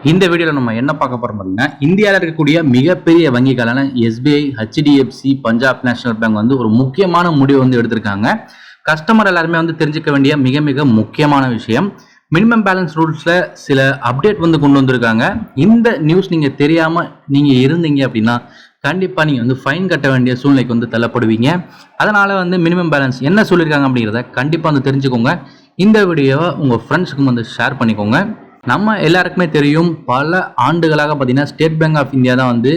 இந்த வீடியோல நம்ம என்ன பார்க்க போறோம் பார்த்தீங்கன்னா, இந்தியாவில் இருக்கக்கூடிய மிகப்பெரிய வங்கிகளான SBI, HDFC, Punjab national bank வந்து ஒரு முக்கியமான முடிவு வந்து எடுத்திருக்காங்க. கஸ்டமர் எல்லாருமே வந்து தெரிஞ்சுக்க வேண்டிய மிக மிக முக்கியமான விஷயம், மினிமம் பேலன்ஸ் ரூல்ஸ்ல சில அப்டேட் வந்து கொண்டு வந்திருக்காங்க. இந்த நியூஸ் நீங்க தெரியாம நீங்க இருந்தீங்க அப்படின்னா கண்டிப்பா நீங்க வந்து ஃபைன் கட்ட வேண்டிய சூழ்நிலைக்கு வந்து தள்ளப்படுவீங்க. அதனால வந்து மினிமம் பேலன்ஸ் என்ன சொல்லியிருக்காங்க அப்படிங்கிறத கண்டிப்பா வந்து தெரிஞ்சுக்கோங்க. இந்த வீடியோவை உங்க ஃப்ரெண்ட்ஸுக்கும் வந்து ஷேர் பண்ணிக்கோங்க. நம்ம எல்லாருக்குமே தெரியும், பல ஆண்டுகளாக பார்த்தீங்கன்னா ஸ்டேட் பேங்க் ஆஃப் இந்தியா தான் வந்து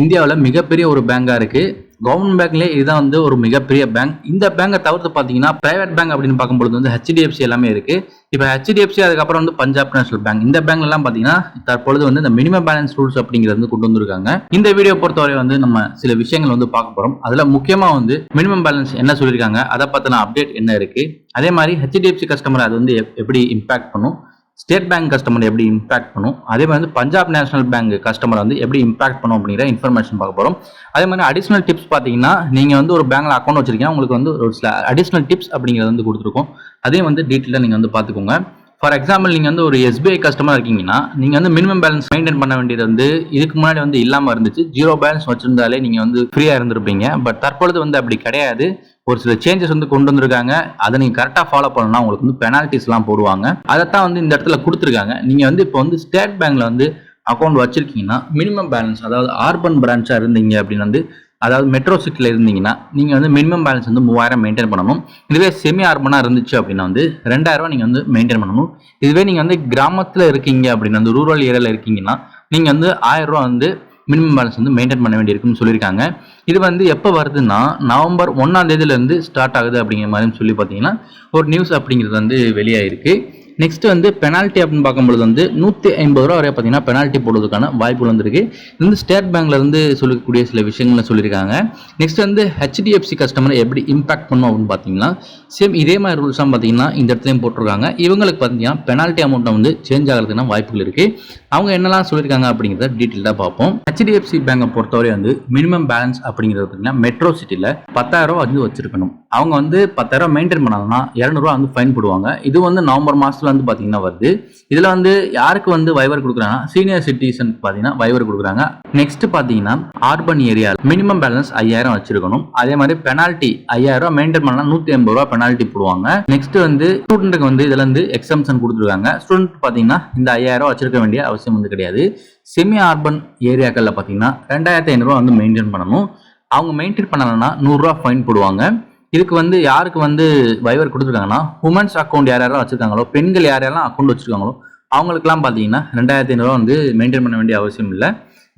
இந்தியாவில் மிகப்பெரிய ஒரு பேங்காக இருக்குது. கவர்மெண்ட் பேங்க்லேயே இதுதான் வந்து ஒரு மிகப்பெரிய பேங்க். இந்த பேங்கை தவிர்த்து பார்த்தீங்கன்னா பிரைவேட் பேங்க் அப்படின்னு பார்க்கும்போது வந்து ஹெச்டிஎஃப்சி எல்லாமே இருக்குது. இப்போ ஹெச்டிஎஃப்சி அதுக்கப்புறம் வந்து பஞ்சாப் நேஷனல் பேங்க், இந்த பேங்க்லாம் பார்த்தீங்கன்னா தற்பொழுது வந்து இந்த மினிமம் பேலன்ஸ் ரூல்ஸ் அப்படிங்கிறது வந்து கொண்டு வந்திருக்காங்க. இந்த வீடியோ பொறுத்தவரை வந்து நம்ம சில விஷயங்கள் வந்து பார்க்க போகிறோம். அதில் முக்கியமாக வந்து மினிமம் பேலன்ஸ் என்ன சொல்லியிருக்காங்க, அதை பற்றின அப்டேட் என்ன இருக்குது, அதே மாதிரி ஹெச்டிஎஃப்சி கஸ்டமர் அது வந்து எப்படி இம்பாக்ட் பண்ணும், ஸ்டேட் பேங்க் கஸ்டமர் எப்படி இம்பாக்ட் பண்ணும், அதே மாதிரி வந்து பஞ்சாப் நேஷனல் பேங்க் கஸ்டமர் வந்து எப்படி இம்பாக்ட் பண்ணும் அப்படிங்கிற இன்ஃபர்மேஷன் பார்க்க போகிறோம். அதே மாதிரி அடிஷனல் டிப்ஸ் பார்த்தீங்கன்னா, நீங்கள் வந்து ஒரு பேங்க்ல அக்கௌண்ட் வச்சிருக்கீங்க, உங்களுக்கு வந்து ஒரு சில அடிஷனல் டிப்ஸ் அப்படிங்கிறது வந்து கொடுத்துருக்கோம். அதையும் வந்து டீட்டெயிலாக நீங்கள் வந்து பார்த்துக்கோங்க. ஃபார் எக்ஸாம்பிள், நீங்கள் வந்து ஒரு எஸ்பிஐ கஸ்டமர் இருக்கீங்கன்னா, நீங்கள் வந்து மினிமம் பேலன்ஸ் மெயின்டைன் பண்ண வேண்டியது வந்து இதுக்கு முன்னாடி வந்து இல்லாமல் இருந்துச்சு. ஜீரோ பேலன்ஸ் வச்சிருந்தாலே நீங்கள் வந்து ஃப்ரீயாக இருந்திருப்பீங்க. பட் தற்பொழுது வந்து அப்படி கிடையாது. ஒரு சில சேஞ்சஸ் வந்து கொண்டு வந்திருக்காங்க. அதை நீங்கள் கரெக்டாக ஃபாலோ பண்ணணும்னா உங்களுக்கு வந்து பெனால்ட்டிஸ்லாம் போடுவாங்க. அதைத்தான் வந்து இந்த இடத்துல கொடுத்துருக்காங்க. நீங்கள் வந்து இப்போ வந்து ஸ்டேட் பேங்க்ல வந்து அக்கௌண்ட் வச்சிருக்கீங்கன்னா மினிமம் பேலன்ஸ், அதாவது அர்பன் பிரான்ச்சாக இருந்தீங்க அப்படின்னு வந்து, அதாவது மெட்ரோ சிட்டியில் இருந்தீங்கன்னா நீங்கள் வந்து மினிமம் பேலன்ஸ் வந்து 3000 மெயின்டைன் பண்ணணும். இதுவே செமி அர்பனாக இருந்துச்சு அப்படின்னா வந்து 2000 நீங்கள் வந்து மெயின்டைன் பண்ணணும். இதுவே நீங்கள் வந்து கிராமத்தில் இருக்கீங்க அப்படின்னா வந்து ரூரல் ஏரியாவில் இருக்கீங்கன்னா நீங்கள் வந்து 1000 வந்து மினிமம் பேலன்ஸ் வந்து மெயின்டைன் பண்ண வேண்டியிருக்குன்னு சொல்லியிருக்காங்க. இது வந்து எப்போ வருதுன்னா நவம்பர் 1ஆம் தேதியிலேருந்து ஸ்டார்ட் ஆகுது அப்படிங்கிற மாதிரி சொல்லி பார்த்தீங்கன்னா ஒரு நியூஸ் அப்படிங்கிறது வந்து வெளியாயிருக்கு. நெக்ஸ்ட் வந்து பெனால்ட்டி அப்படின்னு பார்க்கும்போது வந்து 150 ரூபா வரை பார்த்தீங்கன்னா பெனால்ட்டி போடுறதுக்கான வாய்ப்புகள் வந்துருக்கு. இது வந்து ஸ்டேட் பேங்க்ல இருந்து சொல்லக்கூடிய சில விஷயங்களை சொல்லியிருக்காங்க. நெக்ஸ்ட் வந்து ஹெச்டிஎஃப்சி கஸ்டமரை எப்படி இம்பாக்ட் பண்ணும் அப்படின்னு பார்த்தீங்கன்னா சேம் இதே மாதிரி ரூல்ஸ் தான் பார்த்தீங்கன்னா இந்த இடத்துலையும் போட்டிருக்காங்க. இவங்களுக்கு பார்த்தீங்கன்னா பெனால்ட்டி அமௌண்ட்டை வந்து சேஞ்ச் ஆகிறதுக்கான வாய்ப்புகள் இருக்கு. அவங்க என்னெல்லாம் சொல்லியிருக்காங்க அப்படிங்கிறத டீட்டெயிலாக பார்ப்போம். ஹெச்டிஎஃப்சி பேங்கை பொறுத்தவரை வந்து மினிமம் பேலன்ஸ் அப்படிங்கிறது பார்த்தீங்கன்னா மெட்ரோ சிட்டியில் 10,000 ரூபா வந்து வச்சிருக்கணும். அவங்க வந்து 10,000 மெயின்டைன் பண்ணாங்கன்னா 200 ரூபா வந்து ஃபைன் போடுவாங்க. இது வந்து நவம்பர் மாதத்துல வந்து பார்த்தீங்கன்னா வருது. இதில் வந்து யாருக்கு வந்து வைவர் கொடுக்குறாங்கன்னா சீனியர் சிட்டிசன் பார்த்தீங்கன்னா வைவர் கொடுக்குறாங்க. நெக்ஸ்ட் பார்த்தீங்கன்னா அர்பன் ஏரியா மினிமம் பேலன்ஸ் 5000 வச்சிருக்கணும். அதே மாதிரி பெனால்ட்டி 5000 ரூபா மெயின்டைன் பண்ணா 150 ரூபா பெனால்ட்டி போடுவாங்க. நெக்ஸ்ட் வந்து ஸ்டூடெண்ட்டுக்கு வந்து இதுல இருந்து எக்ஸம்ஷன் கொடுத்துருக்காங்க. ஸ்டூடெண்ட் பார்த்தீங்கன்னா இந்த 5000 ரூபா வச்சிருக்க வேண்டிய அவசியம் வந்து கிடையாது. செமி அர்பன் ஏரியாக்கள்ல பார்த்தீங்கன்னா 2500 ரூபா வந்து மெயின்டைன் பண்ணணும். அவங்க மெயின்டைன் பண்ணலன்னா 100 ரூபா ஃபைன் போடுவாங்க. இதுக்கு வந்து யாருக்கு வந்து வைவர் கொடுத்துருக்காங்கன்னா உமன்ஸ் அக்கௌண்ட் யார் யாரெல்லாம் வச்சிருக்காங்களோ, பெண்கள் யார் யாரெல்லாம் அக்கௌண்ட் வச்சிருக்காங்களோ அவங்களுக்குலாம் பார்த்தீங்கன்னா 2500 ரூபா வந்து மெயின்டைன் பண்ண வேண்டிய அவசியம் இல்லை.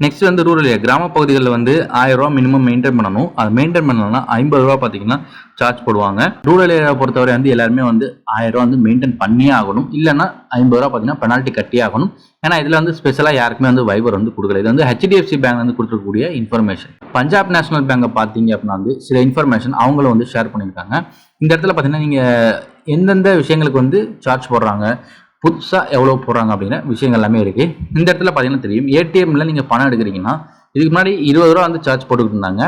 நெக்ஸ்ட் வந்து ரூரல் ஏரியா கிராம பகுதிகளில் வந்து 1000 ரூபா மினிமம் மெயின்டைன் பண்ணணும். அது மெயின்டைன் பண்ணலன்னா 50 ரூபா பார்த்தீங்கன்னா சார்ஜ் போடுவாங்க. ரூரல் ஏரியா பொறுத்தவரை வந்து எல்லாருமே வந்து 1000 ரூபா வந்து மெயின்டைன் பண்ணியே ஆகணும். இல்லைன்னா 50 ரூபா பார்த்தீங்கன்னா பெனால்ட்டி கட்டியே ஆகணும். ஏன்னா இதில் வந்து ஸ்பெஷலாக யாருக்குமே வந்து வைவர் வந்து கொடுக்கல. இது வந்து ஹெச்டிஎஃப்சி பேங்க் வந்து கொடுத்துருக்கக்கூடிய இன்ஃபர்மேஷன். பஞ்சாப் நேஷனல் பேங்கை பார்த்தீங்க அப்படின்னா வந்து சில இன்ஃபர்மேஷன் அவங்களும் வந்து ஷேர் பண்ணியிருக்காங்க. இந்த இடத்துல பார்த்தீங்கன்னா நீங்கள் எந்தெந்த விஷயங்களுக்கு வந்து சார்ஜ் போடுறாங்க, புதுசாக எவ்வளோ போடுறாங்க அப்படிங்கிற விஷயங்கள் எல்லாமே இருக்குது. இந்த இடத்துல பார்த்தீங்கன்னா தெரியும், ஏடிஎம்ல நீங்கள் பணம் எடுக்கிறீங்கன்னா இதுக்கு முன்னாடி 20 ரூபா வந்து சார்ஜ் போட்டுக்கிட்டு இருந்தாங்க.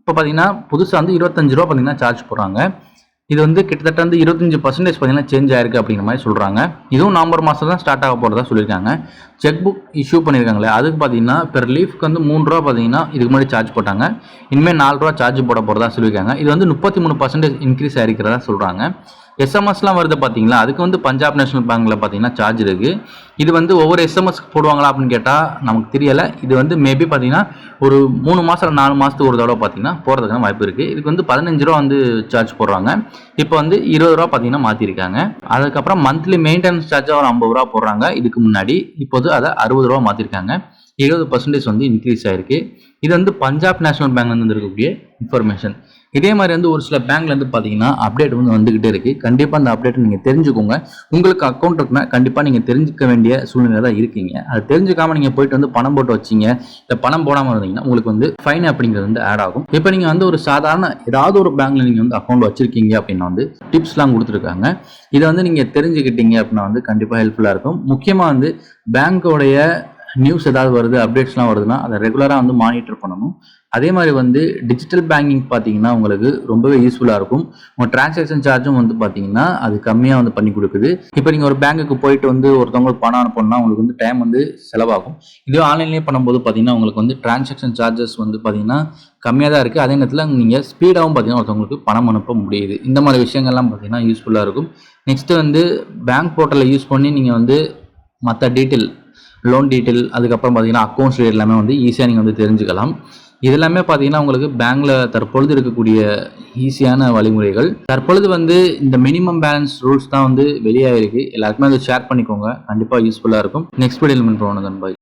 இப்போ பார்த்தீங்கன்னா புதுசாக வந்து 25 ரூபா பார்த்தீங்கன்னா சார்ஜ் போடுறாங்க. இது வந்து கிட்டத்தட்ட வந்து 25% பார்த்தீங்கன்னா சேஞ்ச் ஆயிருக்கு அப்படிங்கிற மாதிரி சொல்கிறாங்க. இதுவும் நவம்பர் மாதம் தான் ஸ்டார்ட் ஆக போகிறதா சொல்லியிருக்காங்க. செக் புக் இஷ்யூ பண்ணியிருக்காங்களே அதுக்கு பார்த்தீங்கன்னா பெர் லீஃப்க்கு வந்து 3 ரூபா பார்த்தீங்கன்னா இதுக்கு முன்னாடி சார்ஜ் போட்டாங்க. இனிமேல் 4 ரூபா சார்ஜ் போட போகிறதா சொல்லியிருக்காங்க. இது வந்து 33% இன்க்ரீஸ் ஆகிருக்கிறதா சொல்கிறாங்க. எஸ்எம்எஸ்லாம் வருது பார்த்தீங்களா, அதுக்கு வந்து பஞ்சாப் நேஷனல் பேங்க்ல பார்த்தீங்கன்னா சார்ஜ் இருக்குது. இது வந்து ஒவ்வொரு எஸ்எம்எஸ் போடுவாங்களா அப்படின்னு கேட்டால் நமக்கு தெரியலை. இது வந்து மேபி பார்த்தீங்கன்னா ஒரு 3 மாதம் 4 மாதத்துக்கு ஒரு தடவை பார்த்தீங்கன்னா போகிறதுக்கான வாய்ப்பு இருக்குது. இதுக்கு வந்து 15 ரூபா வந்து சார்ஜ் போடுறாங்க. இப்போ வந்து 20 ரூபா பார்த்தீங்கன்னா மாற்றிருக்காங்க. அதுக்கப்புறம் மந்த்லி மெயின்டெனன்ஸ் சார்ஜாக ஒரு 50 ரூபா போடுறாங்க. இதுக்கு முன்னாடி இப்போது அதை 60 ரூபா மாற்றிருக்காங்க. 20% வந்து இன்க்ரீஸ் ஆயிருக்கு. இது வந்து பஞ்சாப் நேஷனல் பேங்க்ல இருந்து இருக்கக்கூடிய இன்ஃபர்மேஷன். இதே மாதிரி வந்து ஒரு சில பேங்க்ல இருந்து பார்த்தீங்கன்னா அப்டேட் வந்து வந்துகிட்டே இருக்கு. கண்டிப்பாக அந்த அப்டேட் நீங்கள் தெரிஞ்சுக்கோங்க. உங்களுக்கு அக்கௌண்ட் இருக்குன்னா கண்டிப்பாக நீங்கள் தெரிஞ்சுக்க வேண்டிய சூழ்நிலை தான் இருக்கீங்க. அதை தெரிஞ்சுக்காம நீங்கள் போயிட்டு வந்து பணம் போட்டு வச்சிங்க, இல்லை பணம் போடாமல் இருந்தீங்கன்னா உங்களுக்கு வந்து ஃபைன் அப்படிங்கிறது வந்து ஆட் ஆகும். இப்போ நீங்கள் வந்து ஒரு சாதாரண ஏதாவது ஒரு பேங்க்ல நீங்கள் வந்து அக்கௌண்ட் வச்சிருக்கீங்க அப்படின்னா வந்து டிப்ஸ்லாம் கொடுத்துருக்காங்க. இதை வந்து நீங்கள் தெரிஞ்சுக்கிட்டீங்க அப்படின்னா வந்து கண்டிப்பாக ஹெல்ப்ஃபுல்லாக இருக்கும். முக்கியமாக வந்து பேங்க்கோடைய நியூஸ் ஏதாவது வருது, அப்டேட்ஸ்லாம் வருதுன்னா அதை ரெகுலராக வந்து மானிட்டர் பண்ணணும். அதே மாதிரி வந்து டிஜிட்டல் பேங்கிங் பார்த்தீங்கன்னா உங்களுக்கு ரொம்பவே யூஸ்ஃபுல்லாக இருக்கும். உங்கள் டிரான்சாக்ஷன் சார்ஜும் வந்து பார்த்தீங்கன்னா அது கம்மியாக வந்து பண்ணி கொடுக்குது. இப்போ நீங்கள் ஒரு பேங்க்குக்கு போயிட்டு வந்து ஒருத்தவங்களுக்கு பணம் அனுப்பணும்னா உங்களுக்கு வந்து டைம் வந்து செலவாகும். இதுவே ஆன்லைன்லேயே பண்ணும்போது பார்த்தீங்கன்னா உங்களுக்கு வந்து டிரான்சாக்ஷன் சார்ஜஸ் வந்து பார்த்தீங்கன்னா கம்மியாக தான் இருக்குது. அதே நேரத்தில் நீங்கள் ஸ்பீடாகவும் பார்த்தீங்கன்னா ஒருத்தவங்களுக்கு பணம் அனுப்ப முடியுது. இந்த மாதிரி விஷயங்கள்லாம் பார்த்தீங்கன்னா யூஸ்ஃபுல்லாக இருக்கும். நெக்ஸ்ட்டு வந்து பேங்க் போர்ட்டலை யூஸ் பண்ணி நீங்கள் வந்து மற்ற டீட்டெயில், லோன் டீட்டெயில், அதுக்கப்புறம் பார்த்தீங்கன்னா அக்கௌண்ட்ஸ் எல்லாமே வந்து ஈஸியாக நீங்கள் வந்து தெரிஞ்சுக்கலாம். இதெல்லாமே பார்த்தீங்கன்னா உங்களுக்கு பேங்க்ல தற்பொழுது இருக்கக்கூடிய ஈஸியான வழிமுறைகள். தற்பொழுது வந்து இந்த மினிமம் பேலன்ஸ் ரூல்ஸ் தான் வந்து வெளியாகிருக்கு. எல்லாருக்குமே அதை ஷேர் பண்ணிக்கோங்க. கண்டிப்பாக யூஸ்ஃபுல்லாக இருக்கும். நெக்ஸ்ட் வீடியோவில் மீட் பண்ணுவோம். பாய்.